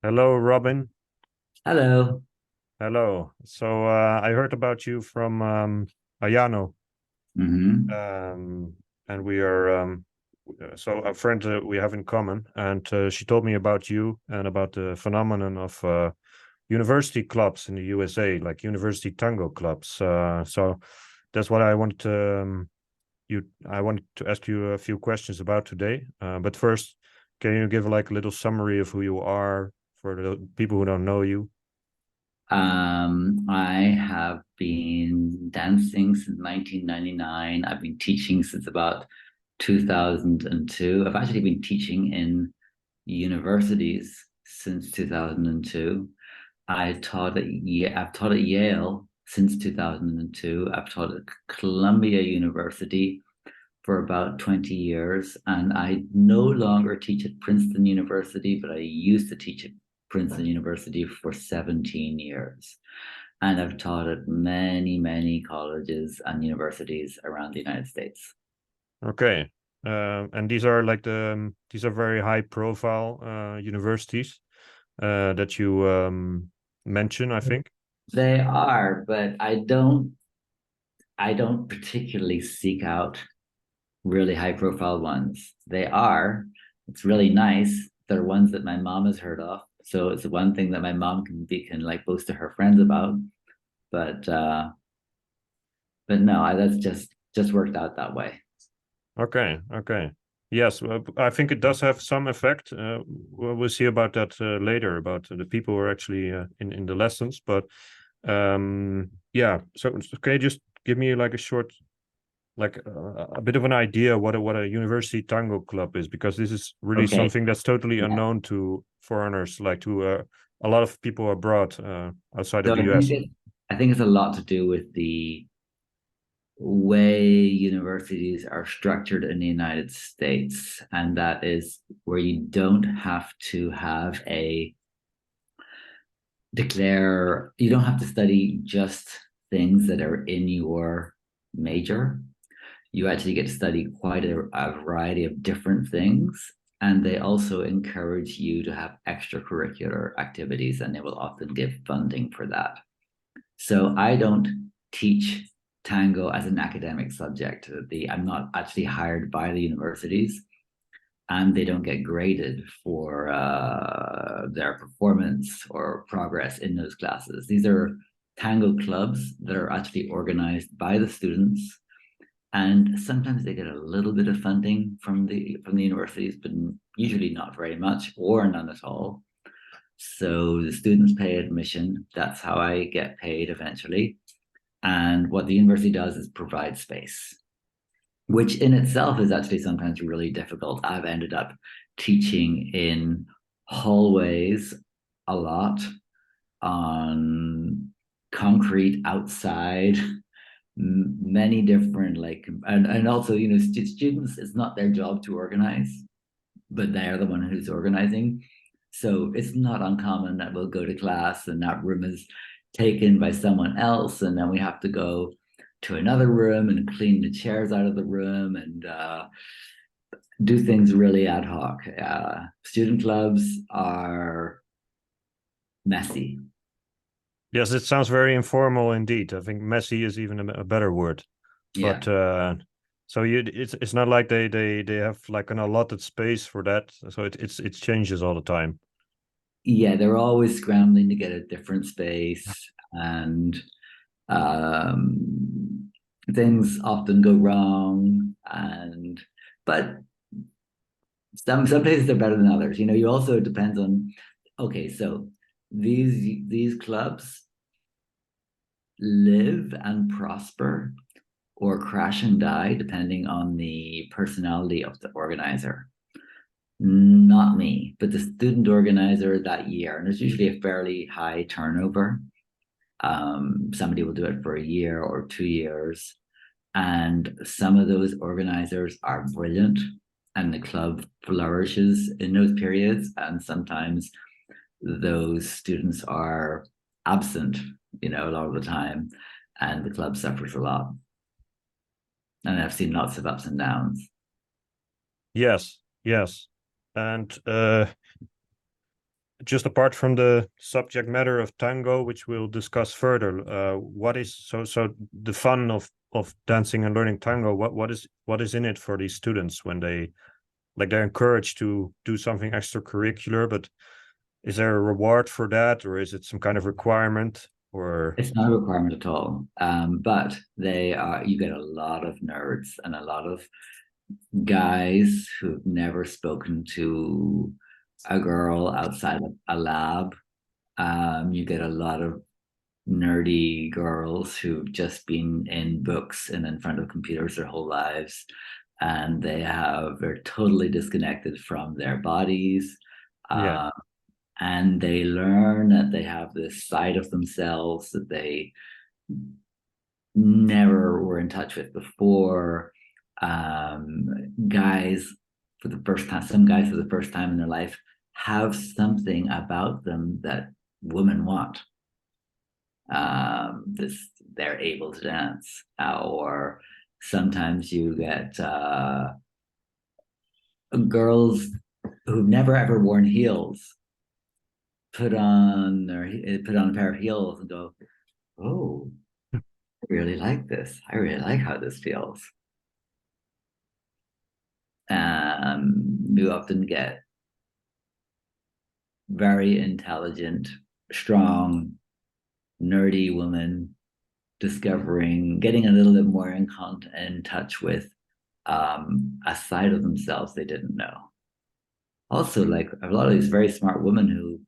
Hello, Robin. Hello. Hello. So I heard about you from Ayano, Hmm. um, and we are so a friend we have in common, and she told me about you and about the phenomenon of university clubs in the USA, like university tango clubs. So that's what I wanted to I wanted to ask you a few questions about today. But first, can you give like a little summary of who you are for the people who don't know you? I have been dancing since 1999. I've been teaching since about 2002. I've actually been teaching in universities since 2002. I've taught at Yale since 2002. I've taught at Columbia University for about 20 years. And I no longer teach at Princeton University, but I used to teach at Princeton University for 17 years. And I've taught at many, many colleges and universities around the United States. Okay. And these are like these are very high profile universities that you mention, I think. They are, but I don't particularly seek out really high profile ones. They are. It's really nice. They're ones that my mom has heard of. So it's one thing that my mom can like boast to her friends about. But uh but no, that's just worked out that way. Okay, okay. Yes, I think it does have some effect. We'll see about that later about the people who are actually in the lessons. But yeah, so can you just give me like a short like a bit of an idea what a university tango club is, because this is really Okay. something that's totally Yeah. unknown to foreigners, like to a lot of people abroad outside of So the US. I think it's a lot to do with the way universities are structured in the United States, and that is where you don't have to have a declare, you don't have to study just things that are in your major. You actually get to study quite a variety of different things. And they also encourage you to have extracurricular activities, and they will often give funding for that. So I don't teach tango as an academic subject. I'm not actually hired by the universities, and they don't get graded for their performance or progress in those classes. These are tango clubs that are actually organized by the students, and sometimes they get a little bit of funding from the universities, but usually not very much or none at all. So the students pay admission. That's how I get paid eventually. And what the university does is provide space, which in itself is actually sometimes really difficult. I've ended up teaching in hallways a lot, on concrete outside, many different and also students, it's not their job to organize, but they're the one who's organizing. So it's not uncommon that we'll go to class and that room is taken by someone else, and then we have to go to another room and clean the chairs out of the room and do things really ad hoc. Student clubs are messy. Yes, it sounds very informal indeed. I think messy is even a better word. Yeah. But so it's not like they have like an allotted space for that. So it changes all the time. Yeah, they're always scrambling to get a different space, and um, things often go wrong. And but some places are better than others. You also, it depends on. Okay, so these clubs live and prosper or crash and die depending on the personality of the organizer. Not me, but the student organizer that year. And there's usually a fairly high turnover. Somebody will do it for a year or 2 years. And some of those organizers are brilliant, and the club flourishes in those periods. And sometimes those students are absent, a lot of the time, and the club suffers a lot. And I've seen lots of ups and downs. Yes, yes. And just apart from the subject matter of tango, which we'll discuss further, what is so the fun of dancing and learning tango? What is in it for these students when they're encouraged to do something extracurricular? But is there a reward for that, or is it some kind of requirement? Or It's not a requirement at all. But you get a lot of nerds and a lot of guys who've never spoken to a girl outside of a lab. You get a lot of nerdy girls who've just been in books and in front of computers their whole lives, and they're totally disconnected from their bodies. yeah, Uh, and they learn that they have this side of themselves that they never were in touch with before. Guys, for the first time, some guys for the first time in their life have something about them that women want. They're able to dance, or sometimes you get girls who've never ever worn heels put on a pair of heels and go, "Oh, I really like this. I really like how this feels." You often get very intelligent, strong, nerdy women getting a little bit more in touch with a side of themselves they didn't know. Also, like a lot of these very smart women who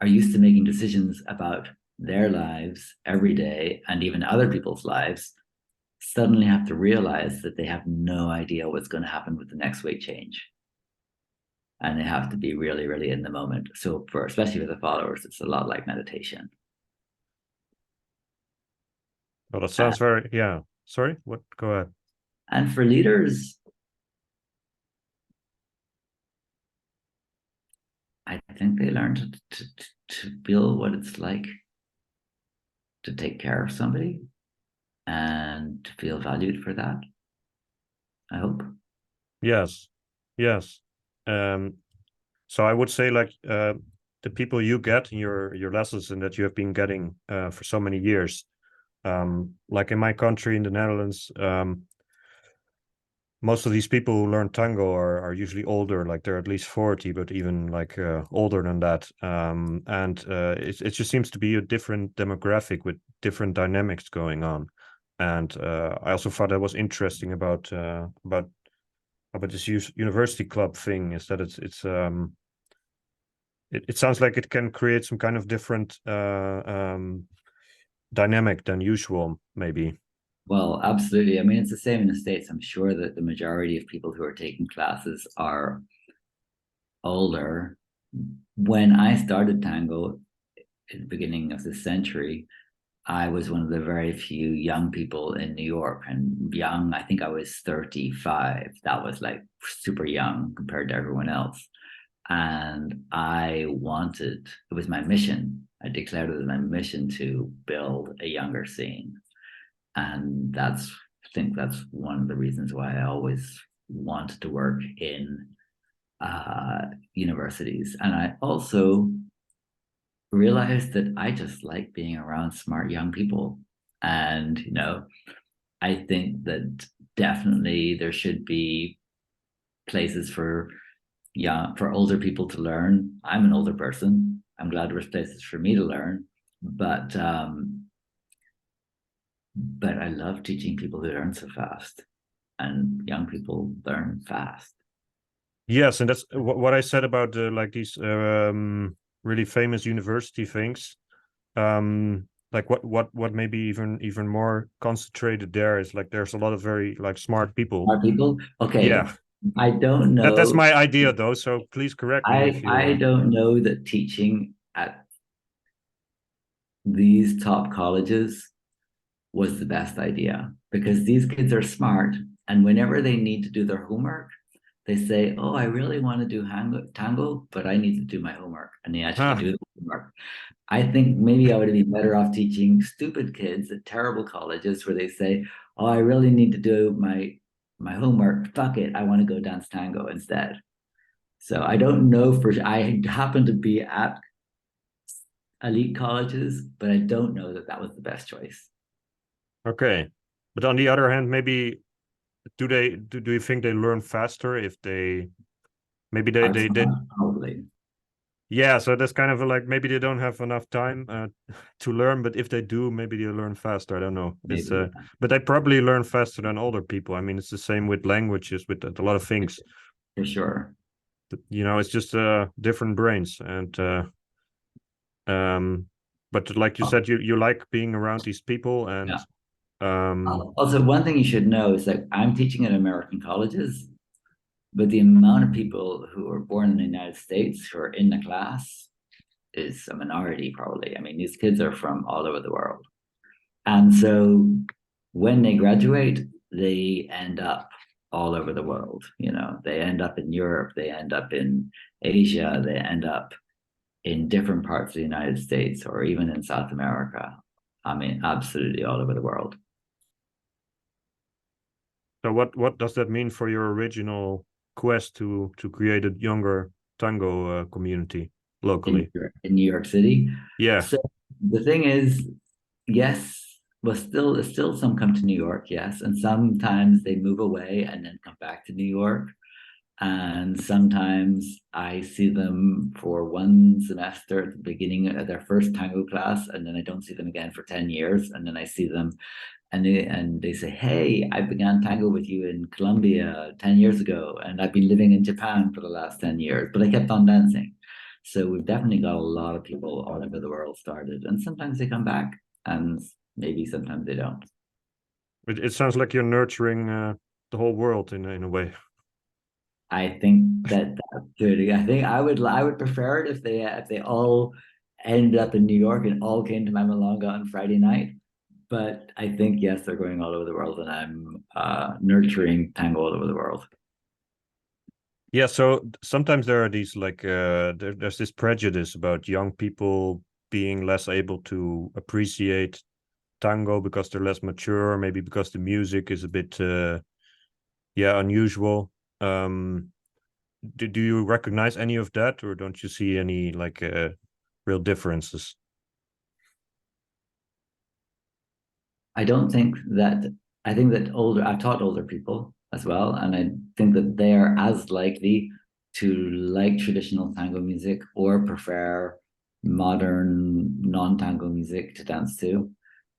are used to making decisions about their lives every day and even other people's lives suddenly have to realize that they have no idea what's going to happen with the next weight change. And they have to be really, really in the moment. So especially for the followers, it's a lot like meditation. well, that sounds very, yeah. Sorry, what? Go ahead. And for leaders, I think they learn to feel what it's like to take care of somebody and to feel valued for that. I hope. Yes, yes. So I would say like the people you get in your lessons and that you have been getting for so many years, like in my country, in the Netherlands, most of these people who learn tango are usually older, like they're at least 40, but even like older than that. And it just seems to be a different demographic with different dynamics going on. And I also thought that was interesting about this university club thing is that it sounds like it can create some kind of different dynamic than usual, maybe. Well, absolutely. I mean, it's the same in the States. I'm sure that the majority of people who are taking classes are older. When I started tango at the beginning of the century, I was one of the very few young people in New York. And young, I think I was 35. That was like super young compared to everyone else. And it was my mission. I declared it as my mission to build a younger scene. And I think that's one of the reasons why I always wanted to work in universities. And I also realized that I just like being around smart young people. And, I think that definitely there should be places for older people to learn. I'm an older person. I'm glad there's places for me to learn. But I love teaching people who learn so fast, and young people learn fast. Yes, and that's what I said about like these really famous university things. Like what maybe even more concentrated there is like there's a lot of very like smart people. Smart people? Okay, Yeah, I don't that's know. my idea though. So please correct me if you. I don't know that teaching at these top colleges was the best idea, because these kids are smart, and whenever they need to do their homework, they say, "Oh, I really want to do tango, but I need to do my homework," and they actually Huh. do the homework. I think maybe I would be better off teaching stupid kids at terrible colleges where they say, "Oh, I really need to do my homework. Fuck it, I want to go dance tango instead." So I don't know for sure. I happen to be at elite colleges, but I don't know that that was the best choice. Okay, but on the other hand, maybe do you think they learn faster if they maybe they Probably, yeah, so that's kind of like maybe they don't have enough time to learn, but if they do, maybe they learn faster. I don't know. It's maybe, but they probably learn faster than older people. I mean, it's the same with languages, with a lot of things. for sure. You know, it's just different brains, and um, but like you Oh, said, you like being around these people, and yeah. um, Also, one thing you should know is that I'm teaching at American colleges, but the amount of people who are born in the United States who are in the class is a minority, probably. I mean, these kids are from all over the world. And so when they graduate, they end up all over the world. You know, they end up in Europe, they end up in Asia, they end up in different parts of the United States or even in South America. I mean, absolutely all over the world. so what does that mean for your original quest to create a younger tango community locally? In New York City. Yeah. So the thing is, yes, well, still some come to New York, yes, and sometimes they move away and then come back to New York. And sometimes I see them for one semester at the beginning of their first tango class, and then I don't see them again for 10 years. And then I see them and they say, "Hey, I began tango with you in Colombia 10 years ago, and I've been living in Japan for the last 10 years, but I kept on dancing." So we've definitely got a lot of people all over the world started, and sometimes they come back, and maybe sometimes they don't. It sounds like you're nurturing the whole world in a way. I think that's good. I think I would prefer it if they all ended up in New York and all came to my Malanga on Friday night. But I think yes, they're going all over the world, and I'm nurturing tango all over the world. Yeah, so sometimes there are these like there's this prejudice about young people being less able to appreciate tango because they're less mature, maybe because the music is a bit yeah, unusual. Um do you recognize any of that, or don't you see any like real differences? I don't think that I think that I've taught older people as well, and I think that they are as likely to like traditional tango music or prefer modern non-tango music to dance to.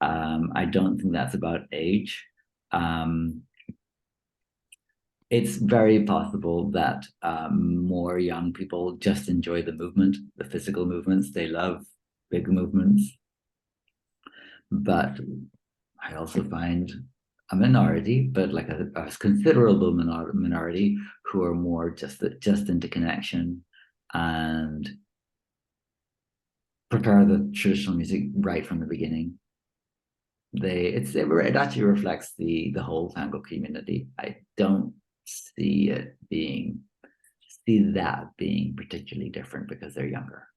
I don't think that's about age. Um, it's very possible that more young people just enjoy the movement, the physical movements. They love big movements, but I also find a minority, but like a considerable minority who are more just into connection and prepare the traditional music right from the beginning. It actually reflects the whole tango community. I don't see it being see that being particularly different because they're younger.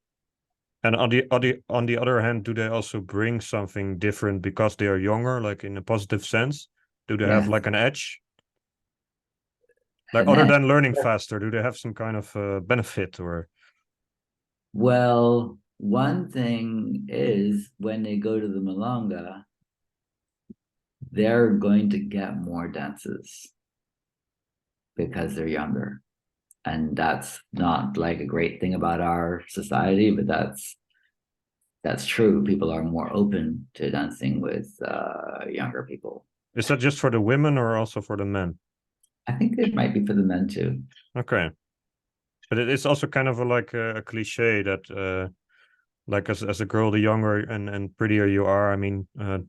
And on the other hand, do they also bring something different because they are younger, like in a positive sense? Do they have Yes, like an edge? Like an other edge. than learning faster, do they have some kind of benefit or Well, one thing is when they go to the Malanga, they're going to get more dances because they're younger. And that's not like a great thing about our society, but that's true. People are more open to dancing with younger people. is that just for the women or also for the men? I think it might be for the men too. Okay. But it's also kind of like a cliche that like as a girl, the younger and prettier you are, I mean I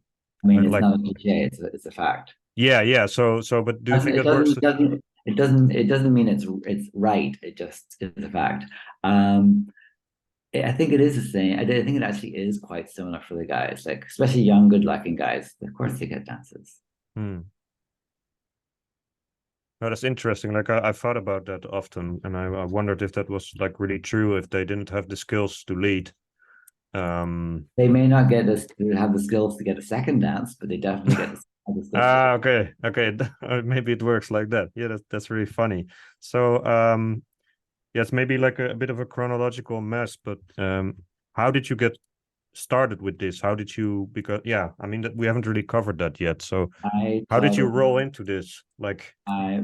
mean, it's like not a cliche; it's a fact. yeah, yeah. So but do you think It that works? doesn't, it doesn't, it doesn't mean it's right. It just is a fact. I think it is the same. I think it actually is quite similar for the guys, like especially young, good-looking guys. Of course, they get dances. Hmm. No, that's interesting. Like I've thought about that often, and I wondered if that was like really true, if they didn't have the skills to lead. They may not get this to have the skills to get a second dance, but they definitely get the skills to get. Ah, okay, okay. Maybe it works like that. Yeah, that's really funny. So, yes, maybe like a bit of a chronological mess, but how did you get started with this? How did you? Because yeah, I mean we haven't really covered that yet. So I how did taught you a, roll into this? Like, I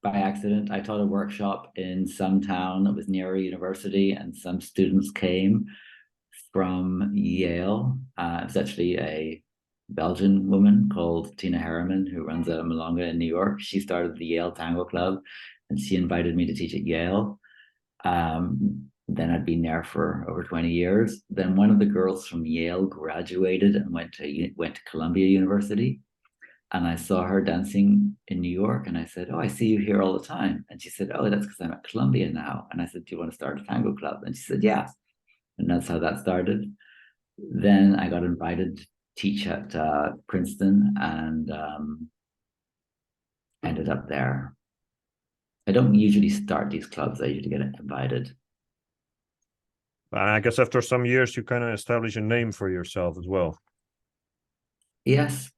by accident I taught a workshop in some town that was near a university, and some students came from Yale. It's actually a Belgian woman called Tina Harriman who runs a Milonga in New York. She started the Yale Tango Club, and she invited me to teach at Yale. Then I'd been there for over 20 years. Then one of the girls from Yale graduated and went to Columbia University. And I saw her dancing in New York, and I said, "Oh, I see you here all the time." And she said, "Oh, that's because I'm at Columbia now." And I said, "Do you want to start a tango club?" And she said, "Yeah." And that's how that started. Then I got invited to teach at Princeton, and ended up there. I don't usually start these clubs. I usually get invited. I guess after some years, you kind of establish a name for yourself as well. Yes,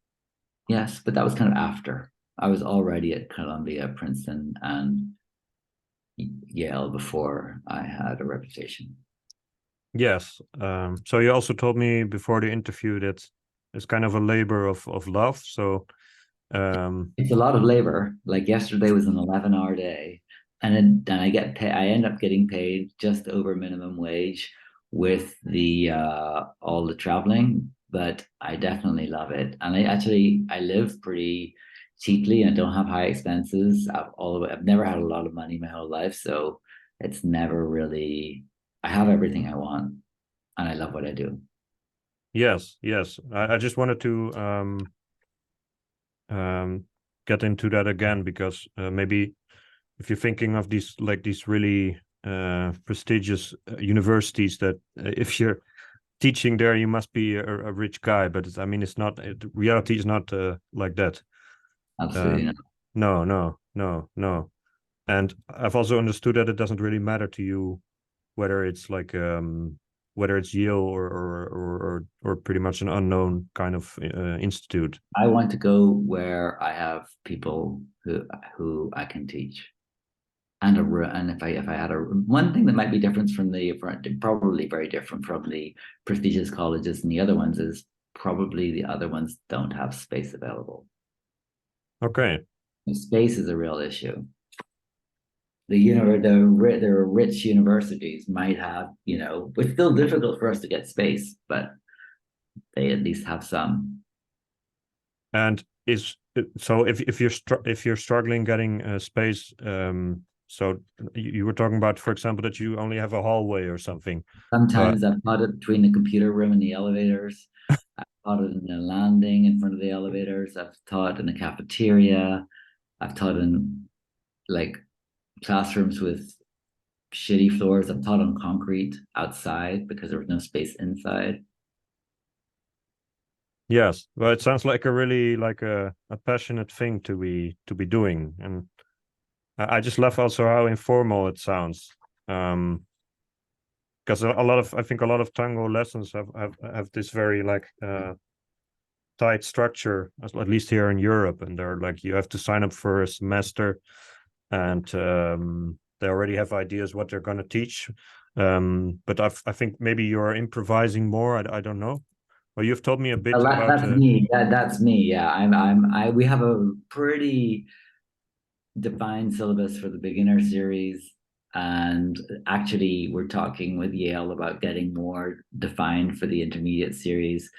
yes, but that was kind of after. I was already at Columbia, Princeton, and Yale before I had a reputation. Yes. So you also told me before the interview that it's kind of a labor of love. So It's a lot of labor. Like yesterday was an 11-hour day, then I get paid. I end up getting paid just over minimum wage with the all the traveling, but I definitely love it. And I live pretty cheaply and don't have high expenses. I've never had a lot of money my whole life, so it's never really. I have everything I want, and I love what I do. yes, yes. I just wanted to um, get into that again because maybe if you're thinking of these really prestigious universities, that if you're teaching there, you must be a rich guy. But I mean, it's not. Reality is not like that. Uh, Absolutely not. no, no, no, no. And I've also understood that it doesn't really matter to you whether it's like whether it's Yale or pretty much an unknown kind of institute. I want to go where I have people who I can teach. And if I had a one thing that might be different from probably very different from the prestigious colleges and the other ones is probably the other ones don't have space available. Okay. And space is a real issue. The rich universities might have, it's still difficult for us to get space, but they at least have some. And is so if you're struggling getting space, so you were talking about, for example, that you only have a hallway or something. Uh, Sometimes I've taught it between the computer room and the elevators. I've taught it in the landing in front of the elevators. I've taught in the cafeteria. I've taught in like classrooms with shitty floors. I've taught on concrete outside because there was no space inside. yes, well, it sounds like a really like a passionate thing to be doing, and I just love also how informal it sounds. Because a lot of I think a lot of tango lessons have this very like tight structure, at least here in Europe, and they're like you have to sign up for a semester, and they already have ideas what they're going to teach. But I think maybe you're improvising more. I don't know. Well, you've told me a bit about. That's me. That's me. Yeah, we have a pretty defined syllabus for the beginner series. And actually, we're talking with Yale about getting more defined for the intermediate series.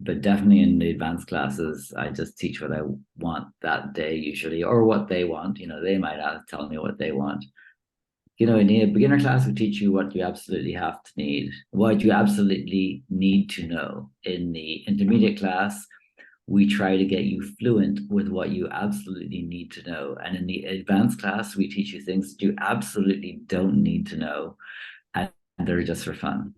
But definitely in the advanced classes, I just teach what I want that day usually, or what they want. They might tell me what they want. In a beginner class, we teach you what you absolutely have to need, what you absolutely need to know. In the intermediate class, we try to get you fluent with what you absolutely need to know. And in the advanced class, we teach you things that you absolutely don't need to know, and they're just for fun.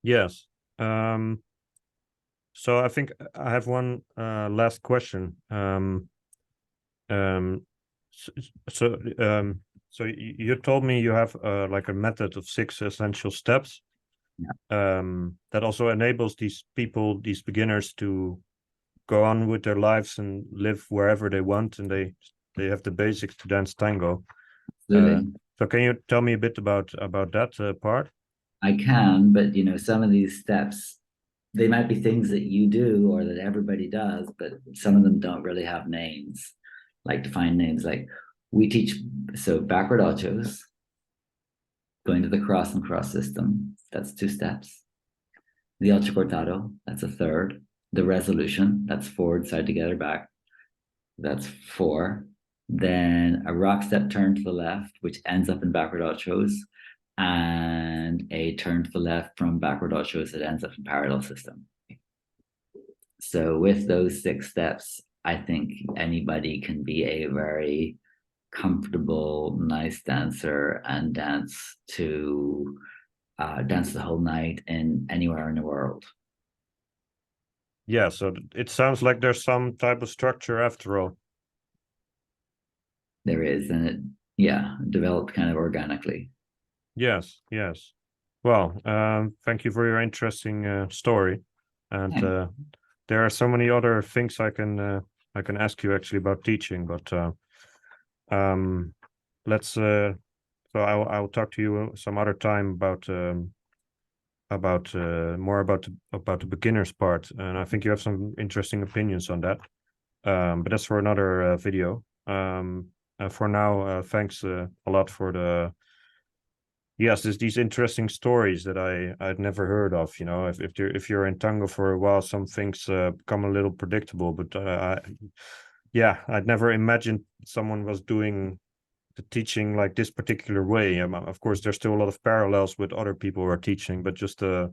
Yes. So I think I have one last question. Um, so so, so you told me you have like a method of 6 essential steps Yeah, that also enables these people, these beginners, to go on with their lives and live wherever they want, and they have the basics to dance tango. Uh, absolutely. so can you tell me a bit about that part? I can, but some of these steps, they might be things that you do or that everybody does, but some of them don't really have names, like defined names. Like we teach, so backward ochos, going to the cross and cross system, that's 2 steps. The ocho cortado, that's a third. The resolution, that's forward, side together, back, that's 4. Then a rock step turn to the left, which ends up in backward ochos, and a turn to the left from backward ochos that ends up in parallel system. So with those 6 steps, I think anybody can be a very comfortable, nice dancer and dance the whole night in anywhere in the world. Yeah, so it sounds like there's some type of structure after all. There is, and it developed kind of organically. Yes, yes. Well, thank you for your interesting story, and Yeah. there are so many other things I can ask you actually about teaching, but um, let's. So I'll talk to you some other time about more about the beginners part, and I think you have some interesting opinions on that. But that's for another video. For now, thanks a lot for the yes, there's these interesting stories that I'd never heard of. You know, if you're in tango for a while, some things become a little predictable. But yeah, I'd never imagined someone was doing the teaching like this particular way. Of course, there's still a lot of parallels with other people who are teaching, but just the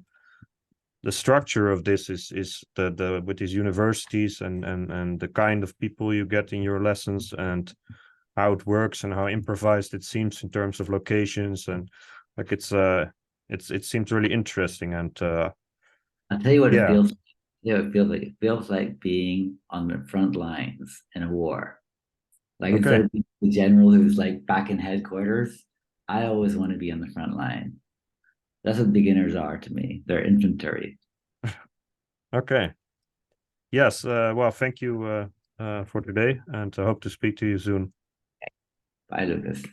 structure of this is the with these universities and the kind of people you get in your lessons and how it works and how improvised it seems in terms of locations and like it seems really interesting and I'll tell you what it yeah. feels. It feels like. It feels like being on the front lines in a war. Like instead Okay. of being the general who's like back in headquarters, I always want to be on the front line. That's what beginners are to me. They're infantry. Okay. Yes, well, thank you for today and I hope to speak to you soon. Bye, Lucas.